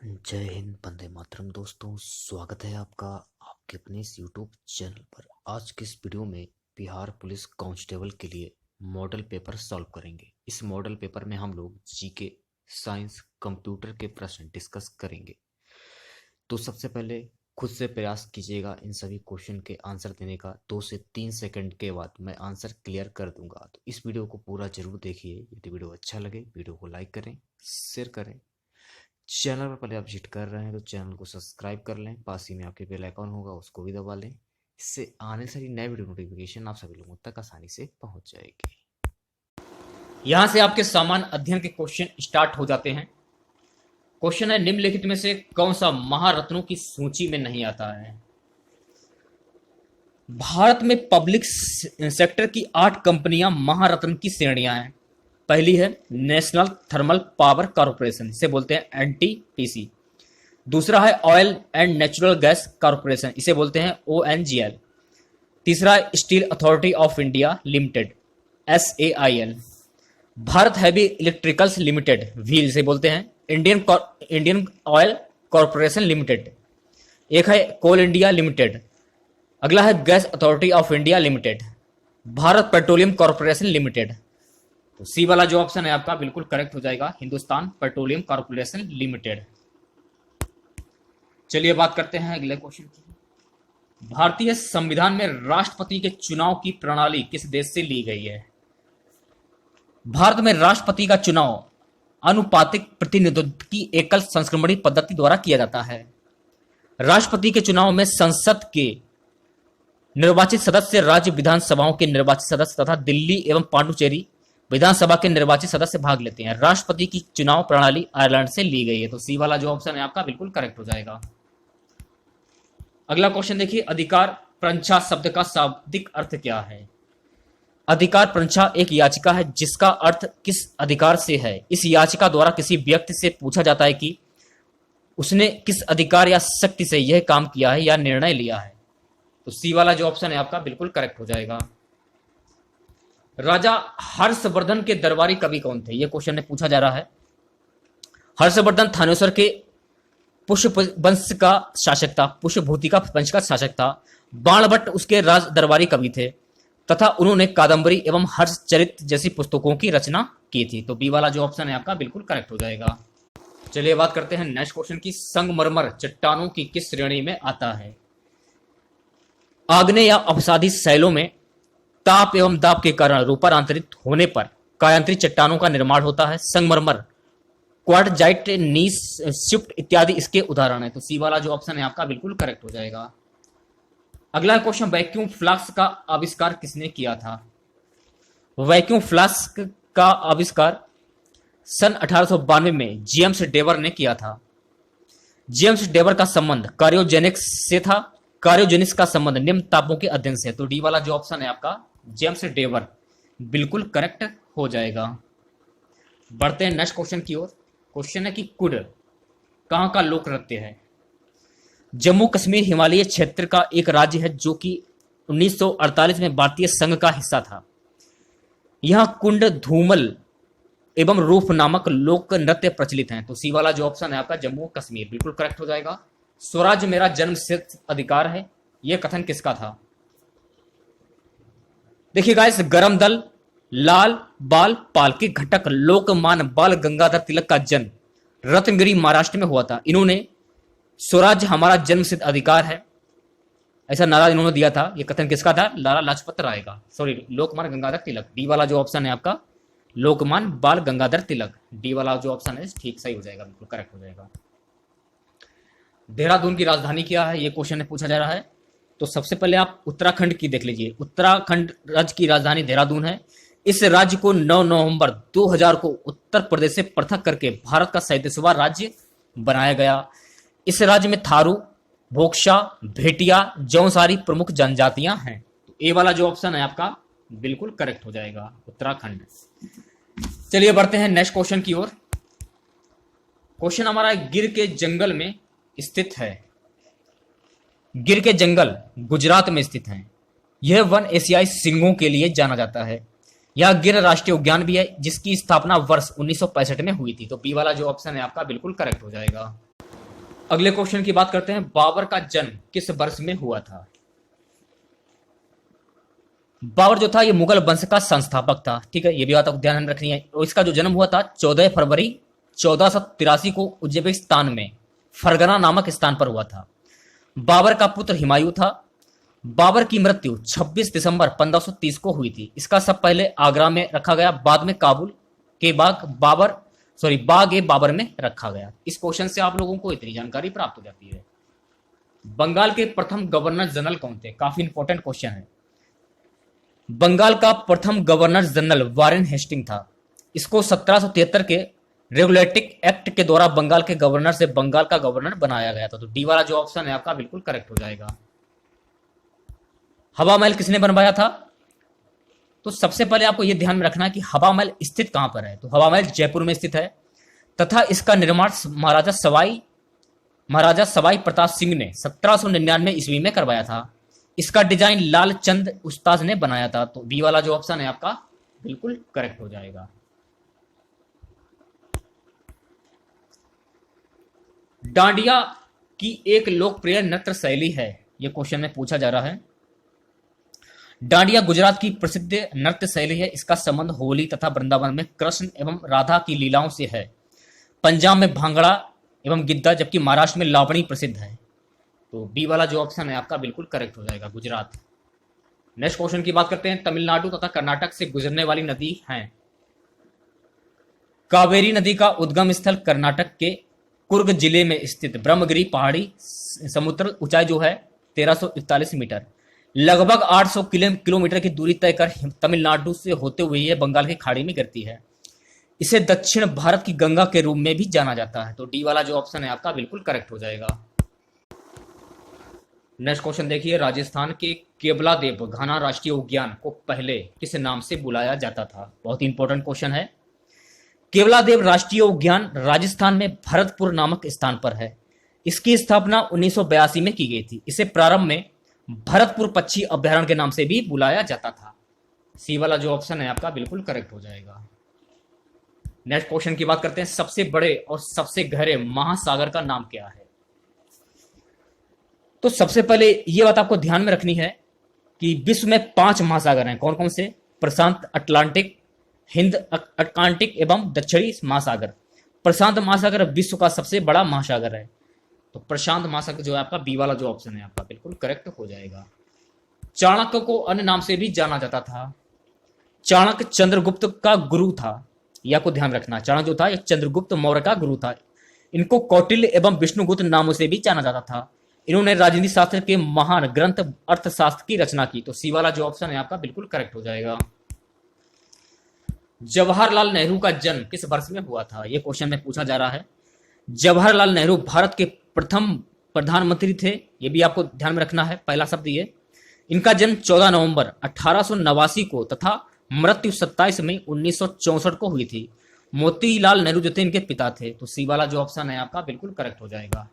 जय हिंद, वंदे मातरम। दोस्तों, स्वागत है आपका आपके अपने इस यूट्यूब चैनल पर। आज की इस वीडियो में बिहार पुलिस कांस्टेबल के लिए मॉडल पेपर सॉल्व करेंगे। इस मॉडल पेपर में हम लोग जीके, साइंस, कंप्यूटर के प्रश्न डिस्कस करेंगे। तो सबसे पहले खुद से प्रयास कीजिएगा इन सभी क्वेश्चन के आंसर देने का। 2 से 3 सेकंड के बाद मैं आंसर क्लियर कर दूंगा। तो इस वीडियो को पूरा जरूर देखिए। यदि वीडियो अच्छा लगे वीडियो को लाइक करें, शेयर करें। चैनल पर पहले आप विजिट कर रहे हैं तो चैनल को सब्सक्राइब कर लें। पास ही में आपके बेल आइकॉन होगा, उसको भी दबा लें। इससे आने सारी नए वीडियो नोटिफिकेशन आप सभी लोगों तक आसानी से पहुंच जाएगी। यहां से आपके सामान्य अध्ययन के क्वेश्चन स्टार्ट हो जाते हैं। क्वेश्चन है, निम्नलिखित में से कौन सा महारत्नों की सूची में नहीं आता है? भारत में पब्लिक सेक्टर की 8 कंपनियां महारत्न की श्रेणियां हैं। पहली है नेशनल थर्मल पावर कॉर्पोरेशन, इसे बोलते हैं एनटीपीसी। दूसरा है oil and natural gas corporation, इसे बोलते हैं ओएनजीएल। तीसरा है steel authority of India limited, SAIL. Bharat heavy electricals limited, व्हील, इसे बोलते हैं इंडियन ऑयल कॉर्पोरेशन लिमिटेड। एक है कोल इंडिया लिमिटेड। अगला है gas authority of India limited, Bharat petroleum corporation limited. तो सी वाला जो ऑप्शन है आपका बिल्कुल करेक्ट हो जाएगा, हिंदुस्तान पेट्रोलियम कॉर्पोरेशन लिमिटेड। चलिए बात करते हैं अगले क्वेश्चन की। भारतीय संविधान में राष्ट्रपति के चुनाव की प्रणाली किस देश से ली गई है? भारत में राष्ट्रपति का चुनाव आनुपातिक प्रतिनिधित्व की एकल संक्रमणी पद्धति द्वारा किया जाता है। राष्ट्रपति के चुनाव में संसद के निर्वाचित सदस्य, राज्य विधानसभाओं के निर्वाचित सदस्य तथा दिल्ली एवं पांडुचेरी विधानसभा के निर्वाचित सदस्य भाग लेते हैं। राष्ट्रपति की चुनाव प्रणाली आयरलैंड से ली गई है। तो सी वाला जो ऑप्शन है आपका बिल्कुल करेक्ट हो जाएगा। अगला क्वेश्चन देखिए, अधिकार प्रंछा शब्द का शाब्दिक अर्थ क्या है? अधिकार प्रंछा एक याचिका है जिसका अर्थ किस अधिकार से है। इस याचिका द्वारा किसी व्यक्ति से पूछा जाता है कि उसने किस अधिकार या शक्ति से यह काम किया है या निर्णय लिया है। तो सी वाला जो ऑप्शन है आपका बिल्कुल करेक्ट हो जाएगा। राजा हर्षवर्धन के दरबारी कवि कौन थे? यह क्वेश्चन में पूछा जा रहा है। हर्षवर्धन थानेश्वर के पुष्प वंश का शासक था, पुष्पभूति का वंश का शासक था। बाणभट्ट उसके राज दरबारी कवि थे तथा उन्होंने कादंबरी एवं हर्षचरित जैसी पुस्तकों की रचना की थी। तो बी वाला जो ऑप्शन है आपका बिल्कुल करेक्ट हो जाएगा। चलिए बात करते हैं नेक्स्ट क्वेश्चन की। संगमरमर चट्टानों की किस श्रेणी में आता है? आग्नेय या अपसादी शैलों में ताप एवं दाब के कारण रूपांतरित होने पर कायांतरित चट्टानों का निर्माण होता है। संगमरमर, क्वार्टजाइट, नीस, शिफ्ट इत्यादि इसके उदाहरण है। तो सी वाला जो ऑप्शन है आपका बिल्कुल करेक्ट हो जाएगा। अगला क्वेश्चन, वैक्यूम फ्लास्क का आविष्कार किसने किया था? वैक्यूम फ्लास्क का आविष्कार सन 1892 में जेम्स डेवर ने किया था। जेम्स डेवर का संबंध कार्योजेनिक्स से था। कार्योजेनिक्स का संबंध निम्न तापों के अध्ययन से। तो डी वाला जो ऑप्शन है आपका जेम्स डेवर बिल्कुल करेक्ट हो जाएगा। बढ़ते हैं नेक्स्ट क्वेश्चन की ओर। क्वेश्चन है कि कुड कहां का लोक नृत्य है? जम्मू कश्मीर हिमालय क्षेत्र का एक राज्य है जो कि 1948 में भारतीय संघ का हिस्सा था। यहां कुंड, धूमल एवं रूफ नामक लोक नृत्य प्रचलित हैं। तो सी वाला जो ऑप्शन है आपका जम्मू कश्मीर बिल्कुल करेक्ट हो जाएगा। स्वराज मेरा जन्मसिद्ध अधिकार है, यह कथन किसका था? देखिए गाइस, गरम दल, लाल बाल पाल के घटक लोकमान्य बाल गंगाधर तिलक का जन्म रत्नगिरी महाराष्ट्र में हुआ था। इन्होंने स्वराज हमारा जन्मसिद्ध अधिकार है ऐसा नारा इन्होंने दिया था। यह कथन किसका था? लाला लाजपत राय का, सॉरी, लोकमान्य गंगाधर तिलक। डी वाला जो ऑप्शन है आपका लोकमान्य बाल गंगाधर तिलक, डी वाला जो ऑप्शन है ठीक सही हो जाएगा, बिल्कुल करेक्ट हो जाएगा। देहरादून की राजधानी क्या है? यह क्वेश्चन में पूछा जा रहा है। तो सबसे पहले आप उत्तराखंड की देख लीजिए। उत्तराखंड राज्य की राजधानी देहरादून है। इस राज्य को 9 नवंबर 2000 को उत्तर प्रदेश से पृथक करके भारत का 37वां राज्य बनाया गया। इस राज्य में थारू, भोक्शा, भेटिया, जौनसारी प्रमुख जनजातियां हैं। तो ए वाला जो ऑप्शन है आपका बिल्कुल करेक्ट हो जाएगा, उत्तराखंड। चलिए बढ़ते हैं नेक्स्ट क्वेश्चन की ओर। क्वेश्चन हमारा गिर के जंगल में स्थित है। गिर के जंगल गुजरात में स्थित हैं। यह वन एशियाई सिंहों के लिए जाना जाता है। यह गिर राष्ट्रीय उद्यान भी है जिसकी स्थापना वर्ष 1965 में हुई थी। तो बी वाला जो ऑप्शन है आपका बिल्कुल करेक्ट हो जाएगा। अगले क्वेश्चन की बात करते हैं, बाबर का जन्म किस वर्ष में हुआ था? बाबर जो था ये मुगल वंश का संस्थापक था, ठीक है, ये भी बात आपको ध्यान में रखनी है। और इसका जो जन्म हुआ था 14 फरवरी 1483 को उज्बेकिस्तान में फरगना नामक स्थान पर हुआ था। बाबर का पुत्र हुमायूं था। बाबर की मृत्यु 26 दिसंबर 1530 को हुई थी। इसका सब पहले आगरा में रखा गया, बाद में काबुल के बाग ए बाबर में रखा गया। इस क्वेश्चन से आप लोगों को इतनी जानकारी प्राप्त हो जाती है। बंगाल के प्रथम गवर्नर जनरल कौन थे? काफी इंपॉर्टेंट क्वेश्चन है। बंगाल का प्रथम गवर्नर जनरल वारेन हेस्टिंग था। इसको 1773 के रेगुलेटिक एक्ट के द्वारा बंगाल के गवर्नर से बंगाल का गवर्नर बनाया गया था। तो डी वाला जो ऑप्शन है आपका बिल्कुल करेक्ट हो जाएगा। हवा महल किसने बनवाया था? तो सबसे पहले आपको यह ध्यान में रखना है कि हवा महल स्थित कहां पर है। तो हवा महल जयपुर में स्थित है तथा इसका निर्माण महाराजा सवाई प्रताप सिंह ने 1799 ईस्वी में करवाया था। इसका डिजाइन लाल चंद उस्ताद ने बनाया था। तो बी वाला जो ऑप्शन है आपका बिल्कुल करेक्ट हो जाएगा। डांडिया की एक लोकप्रिय नृत्य शैली है, यह क्वेश्चन में पूछा जा रहा है। डांडिया गुजरात की प्रसिद्ध नृत्य शैली है। इसका संबंध होली तथा वृंदावन में कृष्ण एवं राधा की लीलाओं से है। पंजाब में भांगड़ा एवं गिद्दा, जबकि महाराष्ट्र में लावणी प्रसिद्ध है। तो बी वाला जो ऑप्शन है आपका बिल्कुल करेक्ट हो जाएगा, गुजरात। नेक्स्ट क्वेश्चन की बात करते हैं, तमिलनाडु तथा कर्नाटक से गुजरने वाली नदी है। कावेरी नदी का उद्गम स्थल कर्नाटक के कुर्ग जिले में स्थित ब्रह्मगिरी पहाड़ी समुद्र ऊंचाई जो है 1341 मीटर, लगभग 800 किलोमीटर की दूरी तय कर तमिलनाडु से होते हुए यह बंगाल की खाड़ी में गिरती है। इसे दक्षिण भारत की गंगा के रूप में भी जाना जाता है। तो डी वाला जो ऑप्शन है आपका बिल्कुल करेक्ट हो जाएगा। नेक्स्ट क्वेश्चन देखिए, राजस्थान के केवलादेव घाना राष्ट्रीय उद्यान को पहले किस नाम से बुलाया जाता था? बहुत ही इंपॉर्टेंट क्वेश्चन है। केवलादेव राष्ट्रीय उद्यान राजस्थान में भरतपुर नामक स्थान पर है। इसकी स्थापना 1982 में की गई थी। इसे प्रारंभ में भरतपुर पक्षी अभ्यारण्य के नाम से भी बुलाया जाता था। सी वाला जो ऑप्शन है आपका बिल्कुल करेक्ट हो जाएगा। नेक्स्ट क्वेश्चन की बात करते हैं, सबसे बड़े और सबसे गहरे महासागर का नाम क्या है? तो सबसे पहले यह बात आपको ध्यान में रखनी है कि विश्व में 5 महासागर हैं। कौन कौन से? प्रशांत, अटलांटिक, हिंद अटलांटिक एवं दक्षिणी महासागर। प्रशांत महासागर विश्व का सबसे बड़ा महासागर है। तो प्रशांत महासागर जो है आपका बी वाला जो ऑप्शन है आपका बिल्कुल करेक्ट हो जाएगा। चाणक्य को अन्य नाम से भी जाना जाता था। चाणक्य चंद्रगुप्त का गुरु था, यह को ध्यान रखना। चाणक्य जो था यह चंद्रगुप्त मौर्य का गुरु था। इनको कौटिल्य एवं विष्णुगुप्त नामों से भी जाना जाता था। इन्होंने राजनीति शास्त्र के महान ग्रंथ अर्थशास्त्र की रचना की। तो सी वाला जो ऑप्शन है आपका बिल्कुल करेक्ट हो जाएगा। जवाहरलाल नेहरू का जन्म किस वर्ष में हुआ था? यह क्वेश्चन में पूछा जा रहा है। जवाहरलाल नेहरू भारत के प्रथम प्रधानमंत्री थे, यह भी आपको ध्यान में रखना है। पहला शब्द ये, इनका जन्म 14 नवंबर 1889 को तथा मृत्यु 27 मई 1964 को हुई थी। मोतीलाल नेहरू जो थे इनके पिता थे। तो सी वाला जो ऑप्शन है आपका बिल्कुल करेक्ट हो जाएगा।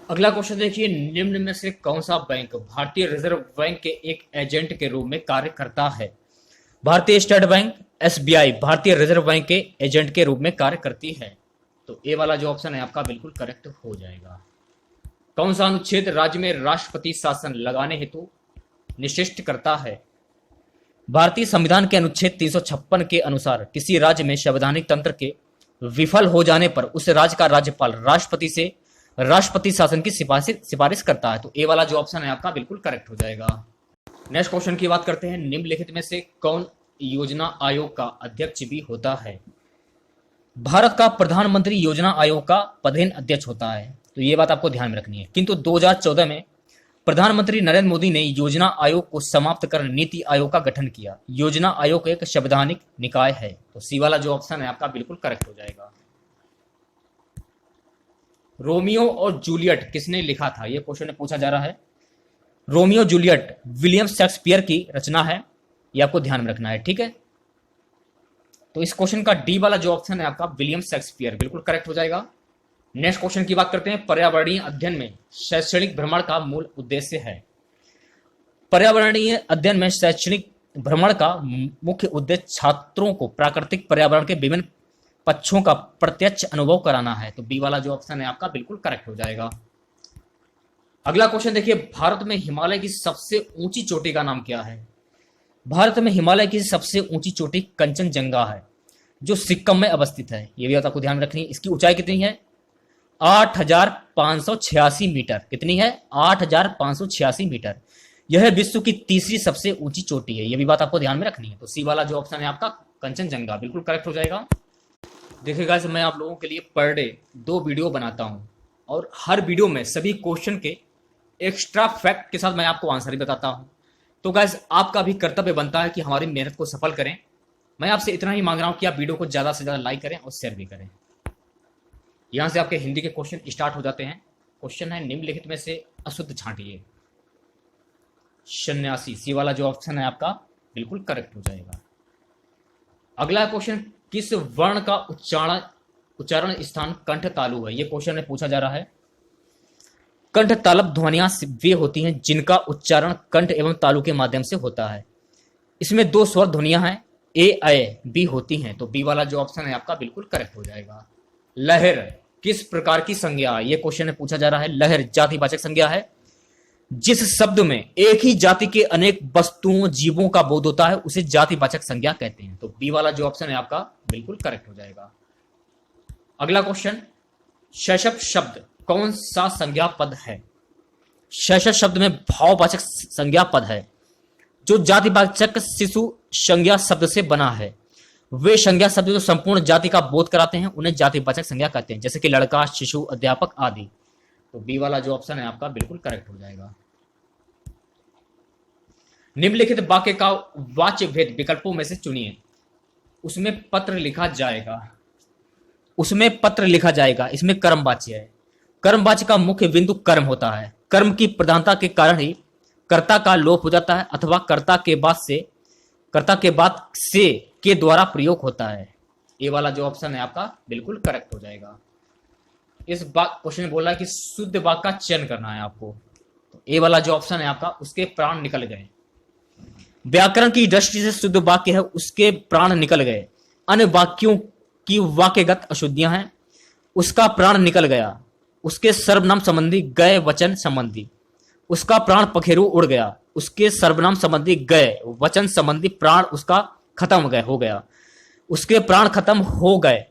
अगला क्वेश्चन देखिए, निम्न में से कौन सा बैंक भारतीय रिजर्व बैंक के एक एजेंट के रूप में कार्य करता है? भारतीय स्टेट बैंक, एसबीआई भारतीय रिजर्व बैंक के एजेंट के रूप में कार्य करती है। तो ए वाला जो ऑप्शन है आपका बिल्कुल करेक्ट हो जाएगा। कौन सा अनुच्छेद राज्य में राष्ट्रपति शासन लगाने हेतु निश्चित करता है? भारतीय संविधान के अनुच्छेद 356 के अनुसार किसी राज्य में संवैधानिक तंत्र के विफल हो जाने पर उस राज्य का राज्यपाल राष्ट्रपति से राष्ट्रपति शासन की सिफारिश करता है। तो ए वाला जो ऑप्शन है आपका बिल्कुल करेक्ट हो जाएगा। नेक्स्ट क्वेश्चन की बात करते हैं, निम्नलिखित में से कौन योजना आयोग का अध्यक्ष भी होता है? भारत का प्रधानमंत्री योजना आयोग का पदेन अध्यक्ष होता है। तो ये बात आपको ध्यान में रखनी है। किंतु 2014 में प्रधानमंत्री नरेंद्र मोदी ने योजना आयोग को समाप्त कर नीति आयोग का गठन किया। योजना आयोग एक संवैधानिक निकाय है। तो सी वाला जो ऑप्शन है आपका बिल्कुल करेक्ट हो जाएगा। रोमियो और जूलियट किसने लिखा था? यह क्वेश्चन में पूछा जा रहा है। रोमियो जूलियट विलियम शेक्सपियर की रचना है, यह आपको ध्यान में रखना है, ठीक है। तो इस क्वेश्चन का डी वाला जो ऑप्शन है आपका विलियम शेक्सपियर बिल्कुल करेक्ट हो जाएगा। नेक्स्ट क्वेश्चन की बात करते हैं, पर्यावरणीय अध्ययन में शैक्षणिक भ्रमण का मूल उद्देश्य है। पर्यावरणीय अध्ययन में शैक्षणिक भ्रमण का मुख्य उद्देश्य छात्रों को प्राकृतिक पर्यावरण के विभिन्न पक्षों का प्रत्यक्ष अनुभव कराना है। तो बी वाला जो ऑप्शन है आपका बिल्कुल करेक्ट हो जाएगा। अगला क्वेश्चन देखिए, भारत में हिमालय की सबसे ऊंची चोटी का नाम क्या है? भारत में हिमालय की सबसे ऊंची चोटी कंचनजंगा है, जो सिक्किम में अवस्थित है। ये भी आपको ध्यान रखनी है। इसकी ऊंचाई कितनी है? 8,586 मीटर। कितनी है? 8,586 मीटर। यह विश्व की तीसरी सबसे ऊंची चोटी है। यह भी बात आपको ध्यान में रखनी है। तो सी वाला जो ऑप्शन है आपका कंचनजंगा बिल्कुल करेक्ट हो जाएगा। देखिएगा, मैं आप लोगों के लिए पर डे 2 वीडियो बनाता हूं और हर वीडियो में सभी क्वेश्चन के एक्स्ट्रा फैक्ट के साथ मैं आपको आंसर ही बताता हूं। तो गाइस, आपका भी कर्तव्य बनता है कि हमारी मेहनत को सफल करें। मैं आपसे इतना ही मांग रहा हूं कि आप वीडियो को ज्यादा से ज्यादा लाइक करें और शेयर भी करें। यहां से आपके हिंदी के क्वेश्चन स्टार्ट हो जाते हैं। क्वेश्चन है, निम्नलिखित में से अशुद्ध छांटिए। सन्यासी, सी वाला जो ऑप्शन है आपका बिल्कुल करेक्ट हो जाएगा। अगला क्वेश्चन, किस वर्ण का उच्चारण स्थान कंठ तालु है? यह क्वेश्चन में पूछा जा रहा है। कंठ तालव ध्वनियां वे होती हैं जिनका उच्चारण कंठ एवं तालु के माध्यम से होता है। इसमें 2 स्वर ध्वनियां हैं, ए अय बी होती हैं। तो बी वाला जो ऑप्शन है आपका बिल्कुल करेक्ट हो जाएगा। लहर किस प्रकार की संज्ञा है? यह क्वेश्चन में पूछा जा रहा है। लहर जातिवाचक संज्ञा है। जिस शब्द में एक ही जाति के अनेक वस्तुओं जीवों का बोध होता है उसे जातिवाचक संज्ञा कहते हैं। तो बी वाला जो ऑप्शन है आपका बिल्कुल करेक्ट हो जाएगा। अगला क्वेश्चन, शैशव शब्द कौन सा संज्ञा पद है? शैशव शब्द में भाववाचक संज्ञा पद है जो जातिवाचक शिशु संज्ञा शब्द से बना है। वे संज्ञा शब्द जो संपूर्ण जाति का बोध कराते हैं उन्हें जातिवाचक संज्ञा कहते हैं, जैसे कि लड़का, शिशु, अध्यापक आदि। तो बी वाला जो ऑप्शन है आपका बिल्कुल करेक्ट हो जाएगा। निम्नलिखित वाक्य का वाच्य भेद विकल्पों में से चुनिए। उसमें पत्र लिखा जाएगा। उसमें पत्र लिखा जाएगा, इसमें कर्मवाच्य है। कर्मवाच्य का मुख्य बिंदु कर्म होता है। कर्म की प्रधानता के कारण ही कर्ता का लोप हो जाता है अथवा कर्ता के बाद से के द्वारा प्रयोग होता है। ये वाला जो ऑप्शन है आपका बिल्कुल करेक्ट हो जाएगा। इस बात क्वेश्चन में बोल रहा है कि शुद्ध वाक्य का चयन करना है आपको। तो ए वाला जो ऑप्शन है आपका, उसके प्राण निकल गए। व्याकरण की दृष्टि से शुद्ध वाक्य है, उसके प्राण निकल गए। अन्य वाक्यों की वाक्यगत अशुद्धियां हैं, उसका प्राण निकल गया। उसके सर्वनाम संबंधी गए वचन संबंधी, उसका प्राण पखेरु उड़ गया। उसके सर्वनाम संबंधी गए वचन संबंधी प्राण उसका खत्म हो गया। उसके प्राण खत्म हो गए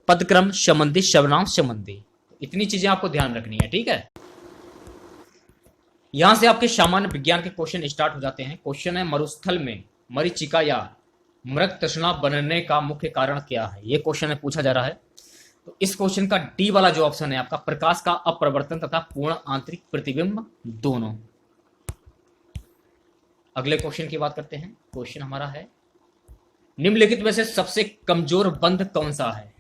पदक्रम संबंधी सर्वनाम संबंधी। इतनी चीजें आपको ध्यान रखनी है, ठीक है। यहां से आपके सामान्य विज्ञान के क्वेश्चन स्टार्ट हो जाते हैं। क्वेश्चन है, मरुस्थल में मरीचिका या मृग तृष्णा बनने का मुख्य कारण क्या है? यह क्वेश्चन में पूछा जा रहा है। तो इस क्वेश्चन का डी वाला जो ऑप्शन है आपका, प्रकाश का अपरिवर्तन तथा पूर्ण आंतरिक प्रतिबिंब दोनों। अगले क्वेश्चन की बात करते हैं। क्वेश्चन हमारा है, निम्नलिखित में से सबसे कमजोर बंध कौन सा है?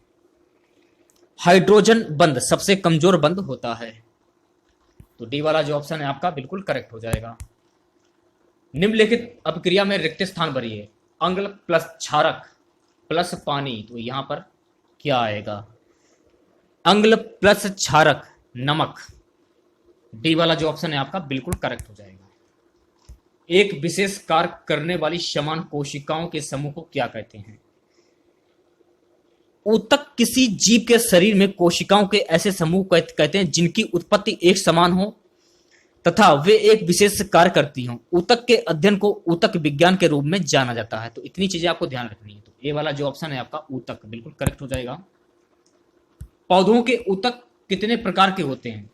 हाइड्रोजन बंध सबसे कमजोर बंध होता है। तो डी वाला जो ऑप्शन है आपका बिल्कुल करेक्ट हो जाएगा। निम्नलिखित अभिक्रिया में रिक्त स्थान भरिए। अम्ल प्लस क्षारक प्लस पानी, तो यहां पर क्या आएगा? अम्ल प्लस क्षारक नमक। डी वाला जो ऑप्शन है आपका बिल्कुल करेक्ट हो जाएगा। एक विशेष कार्य करने वाली समान कोशिकाओं के समूह को क्या कहते हैं? ऊतक किसी जीव के शरीर में कोशिकाओं के ऐसे समूह कहते हैं जिनकी उत्पत्ति एक समान हो तथा वे एक विशेष कार्य करती हों। ऊतक के अध्ययन को ऊतक विज्ञान के रूप में जाना जाता है। तो इतनी चीजें आपको ध्यान रखनी है। तो ए वाला जो ऑप्शन है आपका ऊतक बिल्कुल करेक्ट हो जाएगा। पौधों के ऊतक कितने प्रकार के होते हैं?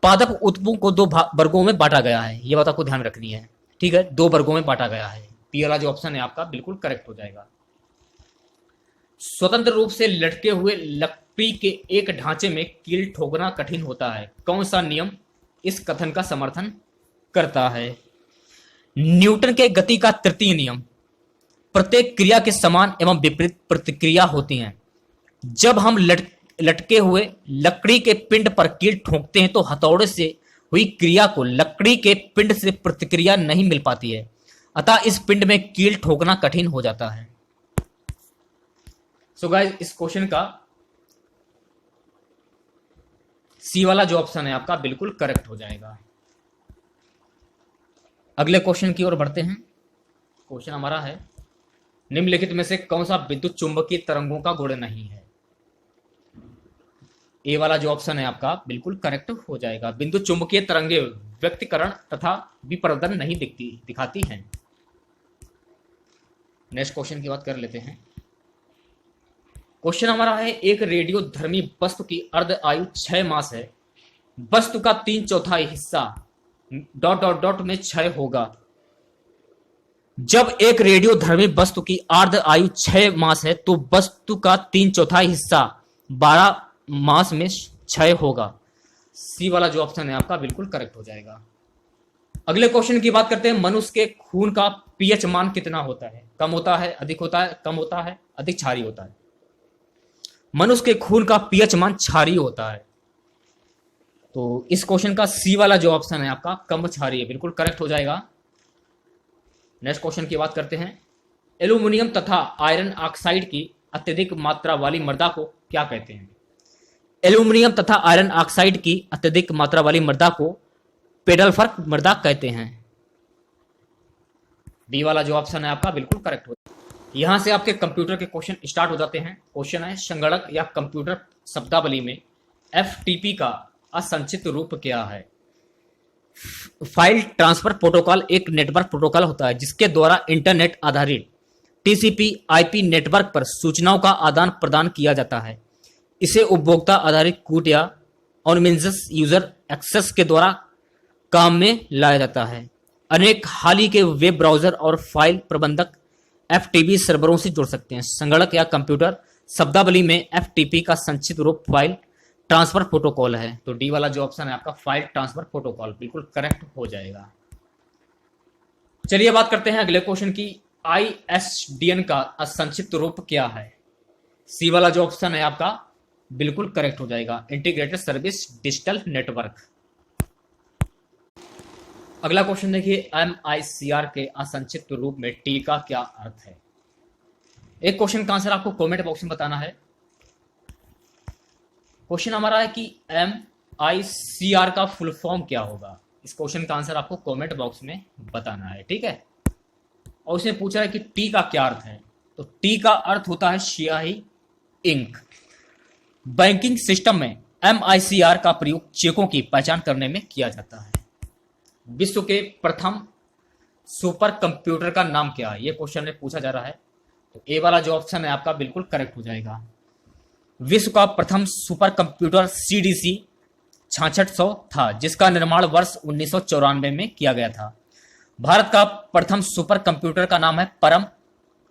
पादप ऊतकों को 2 वर्गों में बांटा गया है। यह बात आपको ध्यान रखनी है, ठीक है। 2 वर्गों में बांटा गया है। पी वाला जो ऑप्शन है आपका बिल्कुल करेक्ट हो जाएगा। स्वतंत्र रूप से लटके हुए लकड़ी के एक ढांचे में कील ठोकना कठिन होता है। कौन सा नियम इस कथन का समर्थन करता है? न्यूटन के गति का तृतीय नियम। प्रत्येक क्रिया के समान एवं विपरीत प्रतिक्रिया होती हैं। जब हम लटके हुए लकड़ी के पिंड पर कील ठोकते हैं तो हथौड़े से हुई क्रिया को लकड़ी के पिंड से प्रतिक्रिया नहीं मिल पाती है, अतः इस पिंड में कील ठोकना कठिन हो जाता है। सो गाइस, इस क्वेश्चन का सी वाला जो ऑप्शन है आपका बिल्कुल करेक्ट हो जाएगा। अगले क्वेश्चन की ओर बढ़ते हैं। क्वेश्चन हमारा है, निम्नलिखित में से कौन सा विद्युत चुंबकीय तरंगों का गुण नहीं है? ए वाला जो ऑप्शन है आपका बिल्कुल करेक्ट हो जाएगा। विद्युत चुंबकीय तरंगे व्यक्तिकरण तथा विपर्दन नहीं दिखाती हैं। नेक्स्ट क्वेश्चन की बात कर लेते हैं। क्वेश्चन हमारा है, एक रेडियो धर्मी वस्तु की अर्ध आयु 6 मास है। वस्तु का 3/4 हिस्सा ... में क्षय होगा। जब एक रेडियो धर्मी वस्तु की अर्ध आयु 6 मास है तो वस्तु का 3/4 हिस्सा 12 मास में क्षय होगा। सी वाला जो ऑप्शन है आपका बिल्कुल करेक्ट हो जाएगा। अगले क्वेश्चन की बात करते हैं। मनुष्य के खून का पीएच मान कितना होता है? कम होता है, अधिक होता है, कम होता है, अधिक क्षारीय होता है? मनुष्य के खून का पीएच मान क्षारीय होता है। तो इस क्वेश्चन का सी वाला जो ऑप्शन है आपका कम क्षारीय बिल्कुल करेक्ट हो जाएगा। नेक्स्ट क्वेश्चन की बात करते हैं। एल्यूमिनियम तथा आयरन ऑक्साइड की अत्यधिक मात्रा वाली मृदा को क्या कहते हैं? एल्यूमिनियम तथा आयरन ऑक्साइड की अत्यधिक मात्रा वाली मृदा को पेडलफर्क मृदा कहते हैं। बी वाला जो ऑप्शन है आपका बिल्कुल करेक्ट हो। यहां से आपके कंप्यूटर के क्वेश्चन स्टार्ट हो जाते हैं। क्वेश्चन है, संगणक या कंप्यूटर शब्दावली में एफटीपी का असंक्षिप्त रूप क्या है? फाइल ट्रांसफर प्रोटोकॉल एक नेटवर्क प्रोटोकॉल होता है जिसके द्वारा इंटरनेट आधारित टीसीपी आईपी नेटवर्क पर सूचनाओं का आदान प्रदान किया जाता है। इसे उपभोक्ता आधारित कूट या ऑनमिन्स यूजर एक्सेस के द्वारा काम में लाया जाता है। अनेक हाल ही के वेब ब्राउजर और फाइल प्रबंधक एफटीपी सर्वरों से जुड़ सकते हैं। संगणक या कंप्यूटर शब्दावली में एफटीपी का संक्षिप्त रूप फाइल ट्रांसफर प्रोटोकॉल है। तो डी वाला जो ऑप्शन है आपका फाइल ट्रांसफर प्रोटोकॉल बिल्कुल करेक्ट हो जाएगा। चलिए बात करते हैं अगले क्वेश्चन की। आईएसडीएन का संक्षिप्त रूप क्या है? सी वाला जो ऑप्शन है आपका बिल्कुल करेक्ट हो जाएगा, इंटीग्रेटेड सर्विस डिजिटल नेटवर्क। अगला क्वेश्चन देखिए, एमआईसीआर के असंक्षिप्त रूप में टी का क्या अर्थ है? एक क्वेश्चन का आंसर आपको कमेंट बॉक्स में बताना है। क्वेश्चन हमारा है कि एमआईसीआर का फुल फॉर्म क्या होगा? इस क्वेश्चन का आंसर आपको कमेंट बॉक्स में बताना है, ठीक है। और उसने पूछा है कि टी का क्या अर्थ है, तो टी का अर्थ होता है स्याही, इंक। बैंकिंग सिस्टम में एमआईसीआर का प्रयोग चेकों की पहचान करने में किया जाता है। विश्व के प्रथम सुपर कंप्यूटर का नाम क्या है? यह क्वेश्चन में पूछा जा रहा है। तो ए वाला जो ऑप्शन है आपका बिल्कुल करेक्ट हो जाएगा। विश्व का प्रथम सुपर कंप्यूटर सीडीसी 6600 था, जिसका निर्माण वर्ष 1994 में किया गया था। भारत का प्रथम सुपर कंप्यूटर का नाम है परम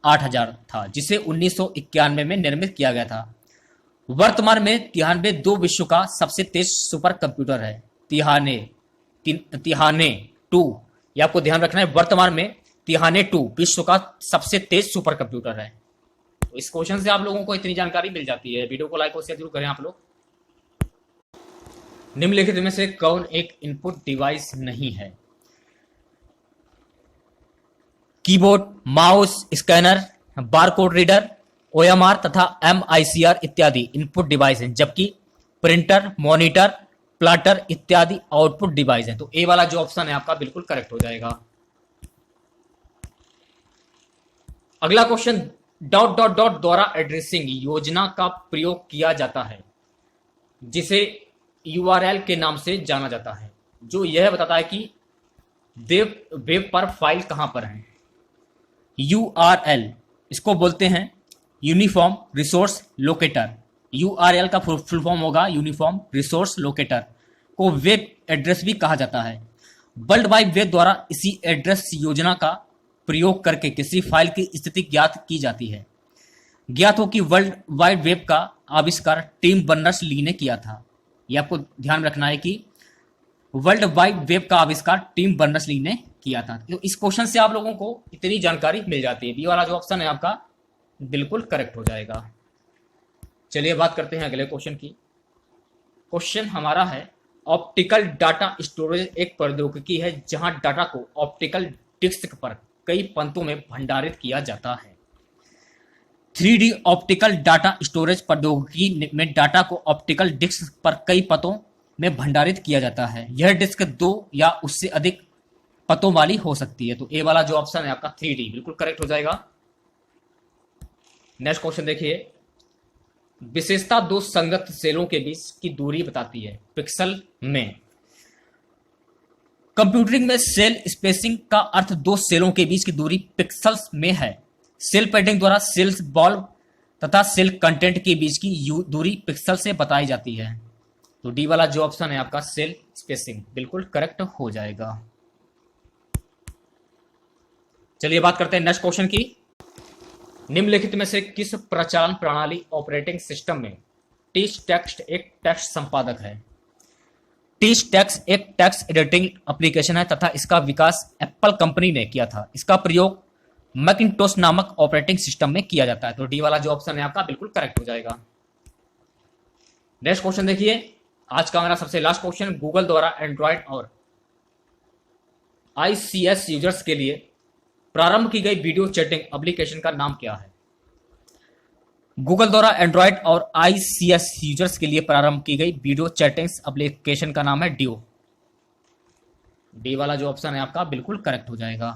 8000 था, जिसे 1991 में निर्मित किया गया था। वर्तमान में तिहाने 2 विश्व का सबसे तेज सुपर कंप्यूटर है। तिहाने 2, ये आपको ध्यान रखना है। वर्तमान में तिहाने 2 विश्व का सबसे तेज सुपर कंप्यूटर है। तो इस क्वेश्चन से आप लोगों को इतनी जानकारी मिल जाती है। वीडियो को लाइक और शेयर जरूर करें आप लोग। निम्नलिखित में से कौन एक इनपुट डिवाइस नहीं है? Keyboard, mouse, scanner, barcode reader, OMR तथा एमआईसीआर इत्यादि इनपुट डिवाइस हैं, जबकि प्रिंटर, मॉनिटर, प्लाटर इत्यादि आउटपुट डिवाइस हैं। तो ए वाला जो ऑप्शन है आपका बिल्कुल करेक्ट हो जाएगा। अगला क्वेश्चन, ... द्वारा एड्रेसिंग योजना का प्रयोग किया जाता है, जिसे यूआरएल के नाम से जाना जाता है, जो यह बताता है कि वेब पर फाइल कहां पर है। यूआरएल इसको बोलते हैं यूनिफॉर्म रिसोर्स लोकेटर। यूआरएल का फुल फॉर्म होगा यूनिफॉर्म रिसोर्स लोकेटर, को वेब एड्रेस भी कहा जाता है। वर्ल्ड वाइड वेब द्वारा इसी एड्रेस योजना का प्रयोग करके किसी फाइल की स्थिति ज्ञात की जाती है। ज्ञात हो कि वर्ल्ड वाइड वेब का आविष्कार टिम बर्नर्स-ली ने किया था। यह आपको ध्यान रखना है कि वर्ल्ड वाइड वेब का आविष्कार टिम बर्नर्स-ली ने किया था। तो इस क्वेश्चन से आप लोगों को इतनी जानकारी मिल जाती है। बी वाला जो ऑप्शन है आपका बिल्कुल करेक्ट हो जाएगा। चलिए बात करते हैं अगले क्वेश्चन की। क्वेश्चन हमारा है, ऑप्टिकल डाटा स्टोरेज एक प्रौद्योगिकी है जहां डाटा को ऑप्टिकल डिस्क पर कई पंक्तों में भंडारित किया जाता है। 3D ऑप्टिकल डाटा स्टोरेज प्रौद्योगिकी में डाटा को ऑप्टिकल डिस्क पर कई पतों में भंडारित किया जाता है। यह डिस्क 2 या उससे अधिक पतों वाली हो सकती है। तो ए वाला जो ऑप्शन है आपका 3D बिल्कुल करेक्ट हो जाएगा। नेक्स्ट क्वेश्चन देखिए, विशेषता दो संगत सेलों के बीच की दूरी बताती है पिक्सल में। कंप्यूटरिंग में सेल स्पेसिंग का अर्थ दो सेलों के बीच की दूरी पिक्सल्स में है। सेल पैडिंग द्वारा सेल्स बॉल्व तथा सेल कंटेंट के बीच की दूरी पिक्सल से बताई जाती है। तो डी वाला जो ऑप्शन है आपका सेल स्पेसिंग बिल्कुल करेक्ट हो जाएगा। चलिए बात करते हैं नेक्स्ट क्वेश्चन की। निम्नलिखित में से किस प्रचालन प्रणाली ऑपरेटिंग सिस्टम में टीच टेक्स्ट एक टेक्स्ट संपादक है? टीच टेक्स्ट एक टेक्स्ट एडिटिंग एप्लीकेशन है तथा इसका विकास एप्पल कंपनी ने किया था। इसका प्रयोग मैकिंटोश नामक ऑपरेटिंग सिस्टम में किया जाता है। तो डी वाला जो ऑप्शन है आपका बिल्कुल करेक्ट हो जाएगा। नेक्स्ट क्वेश्चन देखिए, आज का मेरा सबसे लास्ट क्वेश्चन, गूगल द्वारा एंड्रॉइड और आईसीएस यूजर्स के लिए प्रारंभ की गई वीडियो चैटिंग एप्लीकेशन का नाम क्या है? गूगल द्वारा एंड्रॉइड और आईसीएस यूजर्स के लिए प्रारंभ की गई वीडियो चैटिंग्स एप्लीकेशन का नाम है डियो। डी वाला जो ऑप्शन है आपका बिल्कुल करेक्ट हो जाएगा।